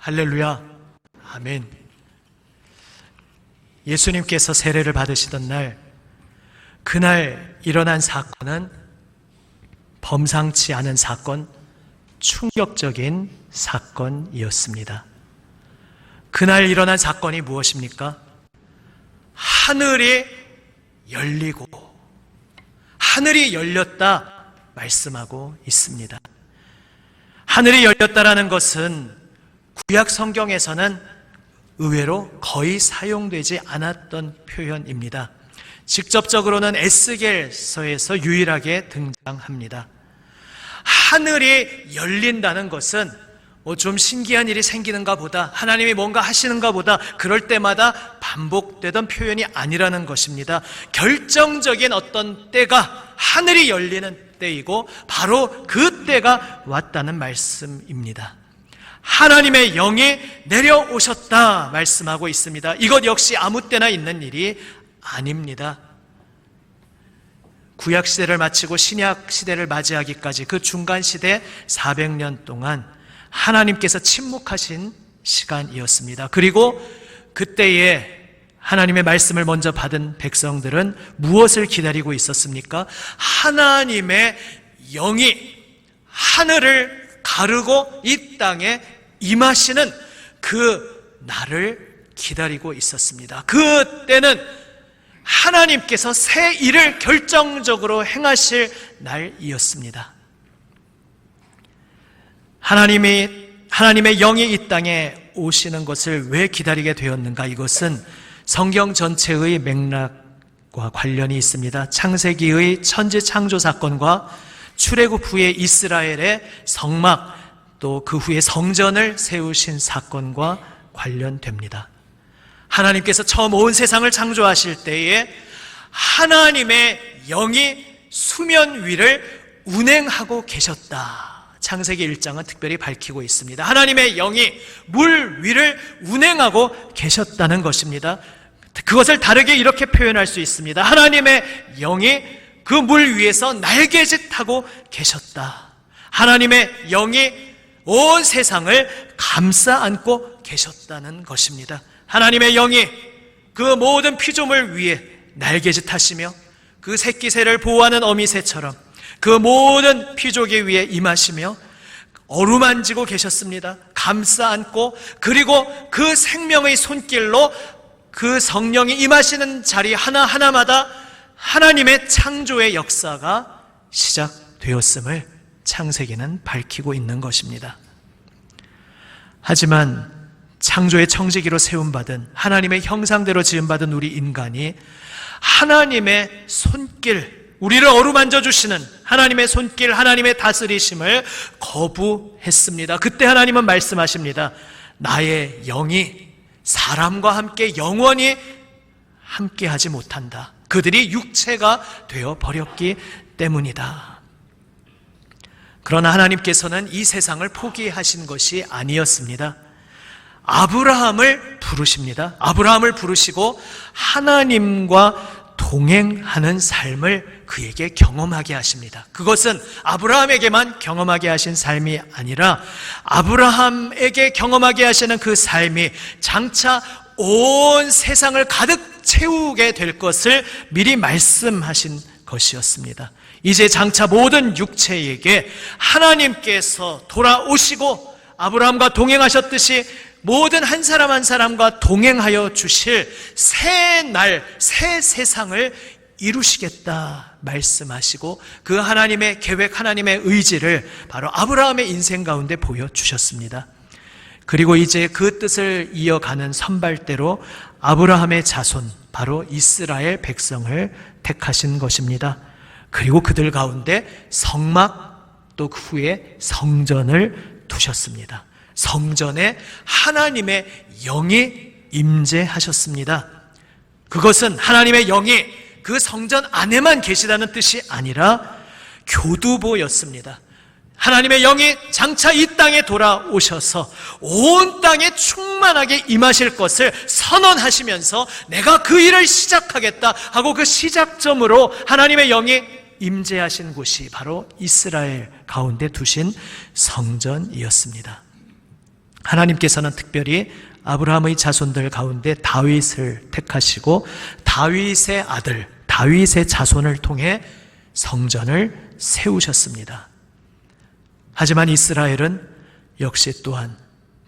할렐루야. 아멘. 예수님께서 세례를 받으시던 날, 그날 일어난 사건은 범상치 않은 사건, 충격적인 사건이었습니다. 그날 일어난 사건이 무엇입니까? 하늘이 열리고, 하늘이 열렸다 말씀하고 있습니다. 하늘이 열렸다라는 것은 구약 성경에서는 의외로 거의 사용되지 않았던 표현입니다. 직접적으로는 에스겔서에서 유일하게 등장합니다. 하늘이 열린다는 것은 좀 신기한 일이 생기는가 보다, 하나님이 뭔가 하시는가 보다, 그럴 때마다 반복되던 표현이 아니라는 것입니다. 결정적인 어떤 때가 하늘이 열리는 때이고 바로 그 때가 왔다는 말씀입니다. 하나님의 영이 내려오셨다 말씀하고 있습니다. 이것 역시 아무 때나 있는 일이 아닙니다. 구약시대를 마치고 신약시대를 맞이하기까지 그 중간시대 400년 동안 하나님께서 침묵하신 시간이었습니다. 그리고 그때에 하나님의 말씀을 먼저 받은 백성들은 무엇을 기다리고 있었습니까? 하나님의 영이 하늘을 가르고 이 땅에 임하시는 그 날을 기다리고 있었습니다. 그때는 하나님께서 새 일을 결정적으로 행하실 날이었습니다. 하나님의 영이 이 땅에 오시는 것을 왜 기다리게 되었는가? 이것은 성경 전체의 맥락과 관련이 있습니다. 창세기의 천지 창조 사건과 출애굽 후에 이스라엘의 성막, 또 그 후에 성전을 세우신 사건과 관련됩니다. 하나님께서 처음 온 세상을 창조하실 때에 하나님의 영이 수면 위를 운행하고 계셨다. 창세기 1장은 특별히 밝히고 있습니다. 하나님의 영이 물 위를 운행하고 계셨다는 것입니다. 그것을 다르게 이렇게 표현할 수 있습니다. 하나님의 영이 그 물 위에서 날개짓하고 계셨다. 하나님의 영이 온 세상을 감싸 안고 계셨다는 것입니다. 하나님의 영이 그 모든 피조물 위에 날개짓하시며 그 새끼새를 보호하는 어미새처럼 그 모든 피조개 위에 임하시며 어루만지고 계셨습니다. 감싸 안고, 그리고 그 생명의 손길로 그 성령이 임하시는 자리 하나하나마다 하나님의 창조의 역사가 시작되었음을 창세기는 밝히고 있는 것입니다. 하지만 창조의 청지기로 세움받은, 하나님의 형상대로 지음받은 우리 인간이 하나님의 손길, 우리를 어루만져 주시는 하나님의 손길, 하나님의 다스리심을 거부했습니다. 그때 하나님은 말씀하십니다. 나의 영이 사람과 함께 영원히 함께하지 못한다. 그들이 육체가 되어버렸기 때문이다. 그러나 하나님께서는 이 세상을 포기하신 것이 아니었습니다. 아브라함을 부르십니다. 아브라함을 부르시고 하나님과 동행하는 삶을 그에게 경험하게 하십니다. 그것은 아브라함에게만 경험하게 하신 삶이 아니라 아브라함에게 경험하게 하시는 그 삶이 장차 온 세상을 가득 채우게 될 것을 미리 말씀하신 것이었습니다. 이제 장차 모든 육체에게 하나님께서 돌아오시고 아브라함과 동행하셨듯이 모든 한 사람 한 사람과 동행하여 주실 새 날, 새 세상을 이루시겠다 말씀하시고 그 하나님의 계획, 하나님의 의지를 바로 아브라함의 인생 가운데 보여주셨습니다. 그리고 이제 그 뜻을 이어가는 선발대로 아브라함의 자손, 바로 이스라엘 백성을 택하신 것입니다. 그리고 그들 가운데 성막, 또 그 후에 성전을 두셨습니다. 성전에 하나님의 영이 임재하셨습니다. 그것은 하나님의 영이 그 성전 안에만 계시다는 뜻이 아니라 교두보였습니다. 하나님의 영이 장차 이 땅에 돌아오셔서 온 땅에 충만하게 임하실 것을 선언하시면서 내가 그 일을 시작하겠다 하고 그 시작점으로 하나님의 영이 임재하신 곳이 바로 이스라엘 가운데 두신 성전이었습니다. 하나님께서는 특별히 아브라함의 자손들 가운데 다윗을 택하시고 다윗의 아들, 다윗의 자손을 통해 성전을 세우셨습니다. 하지만 이스라엘은 역시 또한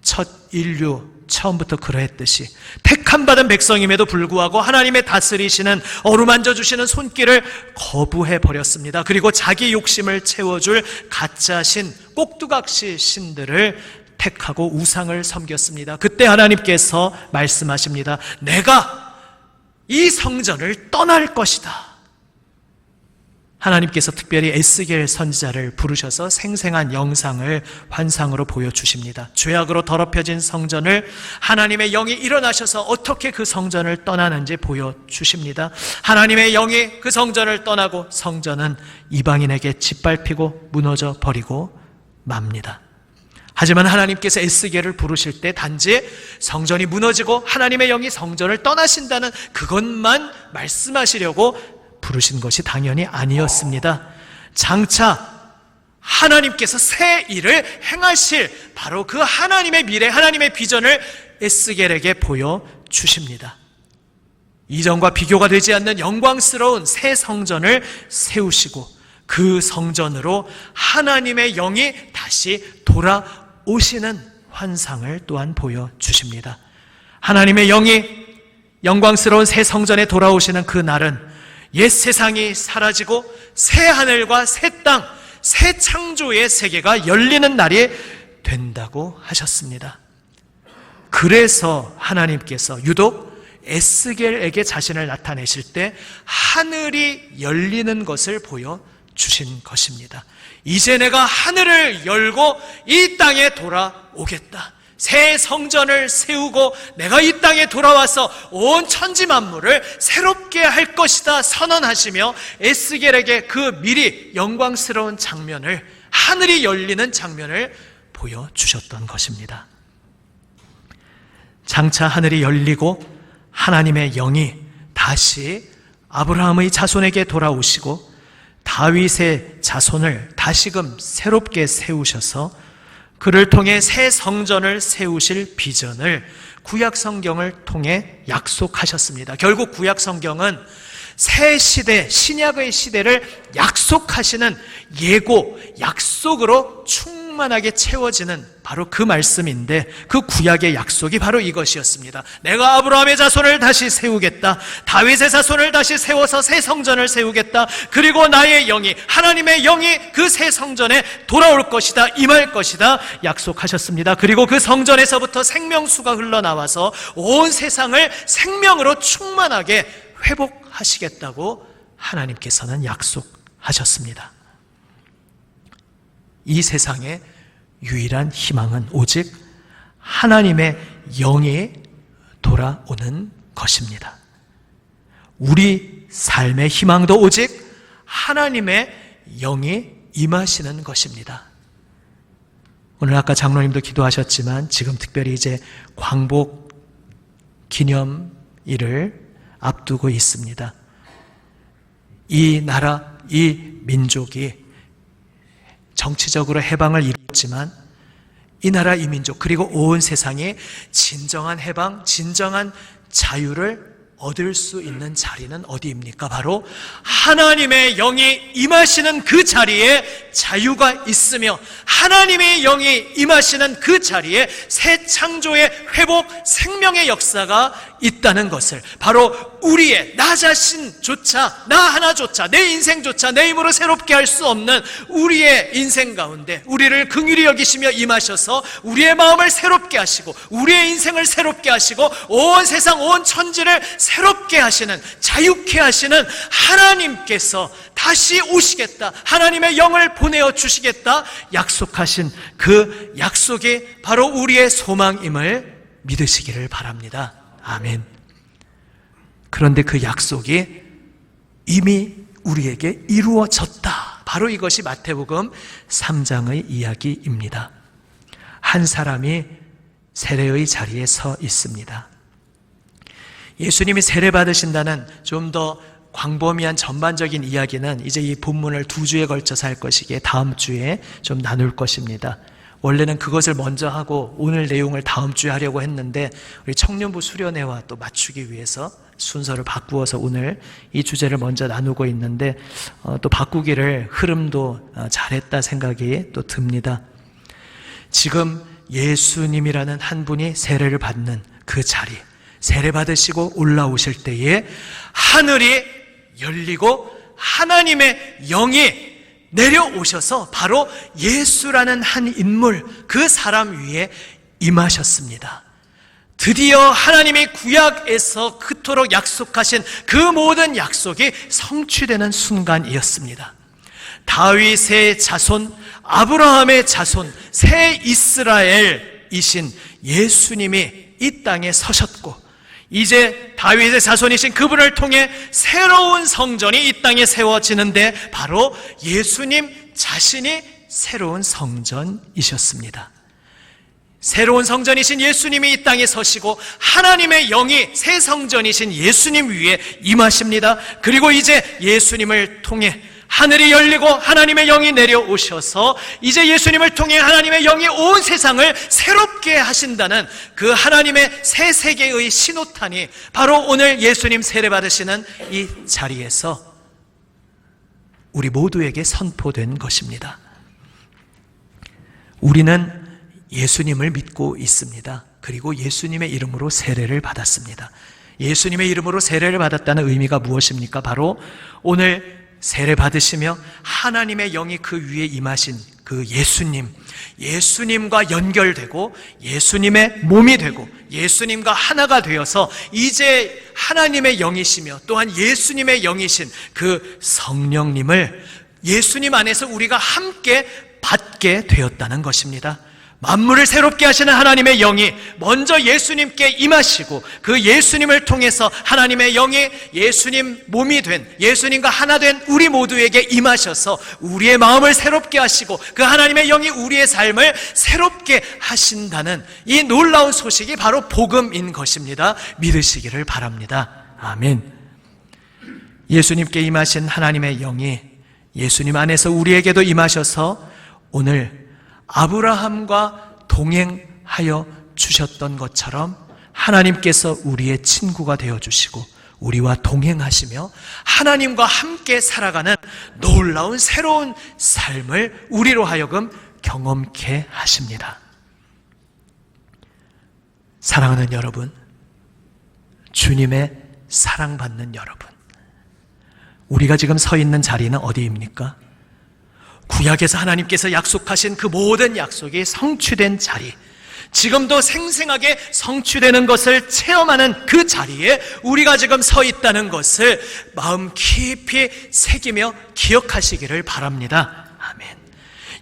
첫 인류 처음부터 그러했듯이 택함받은 백성임에도 불구하고 하나님의 다스리시는 어루만져 주시는 손길을 거부해 버렸습니다. 그리고 자기 욕심을 채워줄 가짜신 꼭두각시 신들을 택하고 우상을 섬겼습니다. 그때 하나님께서 말씀하십니다. 내가 이 성전을 떠날 것이다. 하나님께서 특별히 에스겔 선지자를 부르셔서 생생한 영상을 환상으로 보여주십니다. 죄악으로 더럽혀진 성전을 하나님의 영이 일어나셔서 어떻게 그 성전을 떠나는지 보여주십니다. 하나님의 영이 그 성전을 떠나고 성전은 이방인에게 짓밟히고 무너져 버리고 맙니다. 하지만 하나님께서 에스겔을 부르실 때 단지 성전이 무너지고 하나님의 영이 성전을 떠나신다는 그것만 말씀하시려고 부르신 것이 당연히 아니었습니다. 장차 하나님께서 새 일을 행하실 바로 그 하나님의 미래, 하나님의 비전을 에스겔에게 보여주십니다. 이전과 비교가 되지 않는 영광스러운 새 성전을 세우시고 그 성전으로 하나님의 영이 다시 돌아오시는 환상을 또한 보여주십니다. 하나님의 영이 영광스러운 새 성전에 돌아오시는 그 날은 옛 세상이 사라지고 새 하늘과 새 땅, 새 창조의 세계가 열리는 날이 된다고 하셨습니다. 그래서 하나님께서 유독 에스겔에게 자신을 나타내실 때 하늘이 열리는 것을 보여주신 것입니다. 이제 내가 하늘을 열고 이 땅에 돌아오겠다. 새 성전을 세우고 내가 이 땅에 돌아와서 온 천지 만물을 새롭게 할 것이다 선언하시며 에스겔에게 그 미리 영광스러운 장면을, 하늘이 열리는 장면을 보여주셨던 것입니다. 장차 하늘이 열리고 하나님의 영이 다시 아브라함의 자손에게 돌아오시고 다윗의 자손을 다시금 새롭게 세우셔서 그를 통해 새 성전을 세우실 비전을 구약 성경을 통해 약속하셨습니다. 결국 구약 성경은 새 시대, 신약의 시대를 약속하시는 예고, 약속으로 충만하게 채워지는 바로 그 말씀인데 그 구약의 약속이 바로 이것이었습니다. 내가 아브라함의 자손을 다시 세우겠다. 다윗의 자손을 다시 세워서 새 성전을 세우겠다. 그리고 나의 영이, 하나님의 영이 그 새 성전에 돌아올 것이다, 임할 것이다 약속하셨습니다. 그리고 그 성전에서부터 생명수가 흘러나와서 온 세상을 생명으로 충만하게 회복하시겠다고 하나님께서는 약속하셨습니다. 이 세상에 유일한 희망은 오직 하나님의 영이 돌아오는 것입니다. 우리 삶의 희망도 오직 하나님의 영이 임하시는 것입니다. 오늘 아까 장로님도 기도하셨지만 지금 특별히 이제 광복 기념일을 앞두고 있습니다. 이 나라, 이 민족이 정치적으로 해방을 이뤘지만 이 나라, 이 민족, 그리고 온 세상이 진정한 해방, 진정한 자유를 얻을 수 있는 자리는 어디입니까? 바로 하나님의 영이 임하시는 그 자리에 자유가 있으며 하나님의 영이 임하시는 그 자리에 새 창조의 회복, 생명의 역사가 있다는 것을, 바로 우리의 나 자신조차, 나 하나조차, 내 인생조차 내 힘으로 새롭게 할 수 없는 우리의 인생 가운데 우리를 긍휼히 여기시며 임하셔서 우리의 마음을 새롭게 하시고 우리의 인생을 새롭게 하시고 온 세상, 온 천지를 새롭게 하시는, 자유케 하시는 하나님께서 다시 오시겠다, 하나님의 영을 보내어 주시겠다 약속하신 그 약속이 바로 우리의 소망임을 믿으시기를 바랍니다. 아멘. 그런데 그 약속이 이미 우리에게 이루어졌다. 바로 이것이 마태복음 3장의 이야기입니다. 한 사람이 세례의 자리에 서 있습니다. 예수님이 세례 받으신다는 좀 더 광범위한 전반적인 이야기는 이제 이 본문을 2주에 걸쳐서 할 것이기에 다음 주에 좀 나눌 것입니다. 원래는 그것을 먼저 하고 오늘 내용을 다음 주에 하려고 했는데 우리 청년부 수련회와 또 맞추기 위해서 순서를 바꾸어서 오늘 이 주제를 먼저 나누고 있는데 또 바꾸기를 흐름도 잘했다 생각이 또 듭니다. 지금 예수님이라는 한 분이 세례를 받는 그 자리, 세례 받으시고 올라오실 때에 하늘이 열리고 하나님의 영이 내려오셔서 바로 예수라는 한 인물, 그 사람 위에 임하셨습니다. 드디어 하나님이 구약에서 그토록 약속하신 그 모든 약속이 성취되는 순간이었습니다. 다윗의 자손, 아브라함의 자손, 새 이스라엘이신 예수님이 이 땅에 서셨고 이제 다윗의 자손이신 그분을 통해 새로운 성전이 이 땅에 세워지는데 바로 예수님 자신이 새로운 성전이셨습니다. 새로운 성전이신 예수님이 이 땅에 서시고 하나님의 영이 새 성전이신 예수님 위에 임하십니다. 그리고 이제 예수님을 통해 하늘이 열리고 하나님의 영이 내려오셔서 이제 예수님을 통해 하나님의 영이 온 세상을 새롭게 하신다는 그 하나님의 새 세계의 신호탄이 바로 오늘 예수님 세례 받으시는 이 자리에서 우리 모두에게 선포된 것입니다. 우리는 예수님을 믿고 있습니다. 그리고 예수님의 이름으로 세례를 받았습니다. 예수님의 이름으로 세례를 받았다는 의미가 무엇입니까? 바로 오늘 세례 받으시며 하나님의 영이 그 위에 임하신 그 예수님과 연결되고 예수님의 몸이 되고 예수님과 하나가 되어서 이제 하나님의 영이시며 또한 예수님의 영이신 그 성령님을 예수님 안에서 우리가 함께 받게 되었다는 것입니다. 만물을 새롭게 하시는 하나님의 영이 먼저 예수님께 임하시고 그 예수님을 통해서 하나님의 영이 예수님 몸이 된 예수님과 하나 된 우리 모두에게 임하셔서 우리의 마음을 새롭게 하시고 그 하나님의 영이 우리의 삶을 새롭게 하신다는 이 놀라운 소식이 바로 복음인 것입니다. 믿으시기를 바랍니다. 아멘. 예수님께 임하신 하나님의 영이 예수님 안에서 우리에게도 임하셔서 오늘 아브라함과 동행하여 주셨던 것처럼 하나님께서 우리의 친구가 되어주시고 우리와 동행하시며 하나님과 함께 살아가는 놀라운 새로운 삶을 우리로 하여금 경험케 하십니다. 사랑하는 여러분, 주님의 사랑받는 여러분, 우리가 지금 서 있는 자리는 어디입니까? 구약에서 하나님께서 약속하신 그 모든 약속이 성취된 자리, 지금도 생생하게 성취되는 것을 체험하는 그 자리에 우리가 지금 서 있다는 것을 마음 깊이 새기며 기억하시기를 바랍니다. 아멘.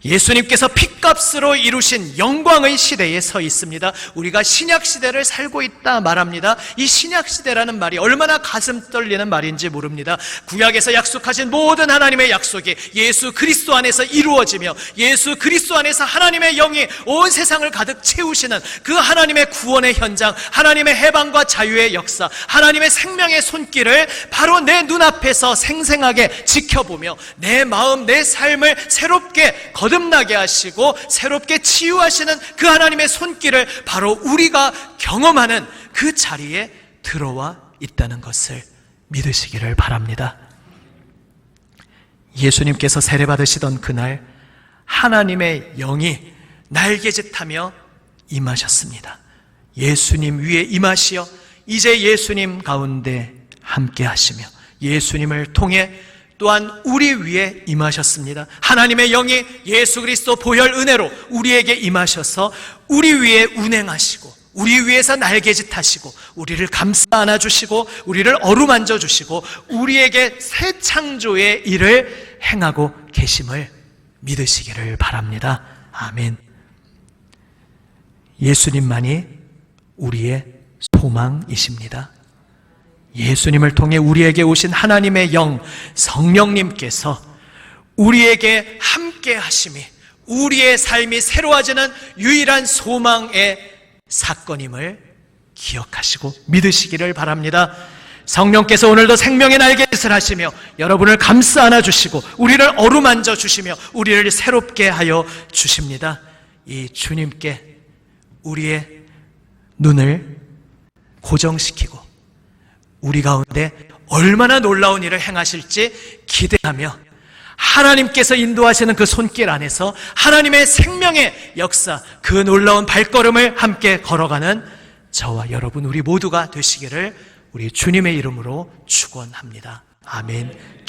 예수님께서 핏값으로 이루신 영광의 시대에 서 있습니다. 우리가 신약시대를 살고 있다 말합니다. 이 신약시대라는 말이 얼마나 가슴 떨리는 말인지 모릅니다. 구약에서 약속하신 모든 하나님의 약속이 예수 그리스도 안에서 이루어지며 예수 그리스도 안에서 하나님의 영이 온 세상을 가득 채우시는 그 하나님의 구원의 현장, 하나님의 해방과 자유의 역사, 하나님의 생명의 손길을 바로 내 눈앞에서 생생하게 지켜보며 내 마음, 내 삶을 새롭게 거듭나게 하시고 새롭게 치유하시는 그 하나님의 손길을 바로 우리가 경험하는 그 자리에 들어와 있다는 것을 믿으시기를 바랍니다. 예수님께서 세례 받으시던 그날 하나님의 영이 날개짓하며 임하셨습니다. 예수님 위에 임하시어 이제 예수님 가운데 함께 하시며 예수님을 통해 또한 우리 위에 임하셨습니다. 하나님의 영이 예수 그리스도 보혈 은혜로 우리에게 임하셔서 우리 위에 운행하시고 우리 위에서 날개짓하시고 우리를 감싸 안아주시고 우리를 어루만져 주시고 우리에게 새 창조의 일을 행하고 계심을 믿으시기를 바랍니다. 아멘. 예수님만이 우리의 소망이십니다. 예수님을 통해 우리에게 오신 하나님의 영 성령님께서 우리에게 함께 하심이 우리의 삶이 새로워지는 유일한 소망의 사건임을 기억하시고 믿으시기를 바랍니다. 성령께서 오늘도 생명의 날개짓을 하시며 여러분을 감싸 안아주시고 우리를 어루만져 주시며 우리를 새롭게 하여 주십니다. 이 주님께 우리의 눈을 고정시키고 우리 가운데 얼마나 놀라운 일을 행하실지 기대하며 하나님께서 인도하시는 그 손길 안에서 하나님의 생명의 역사, 그 놀라운 발걸음을 함께 걸어가는 저와 여러분 우리 모두가 되시기를 우리 주님의 이름으로 축원합니다. 아멘.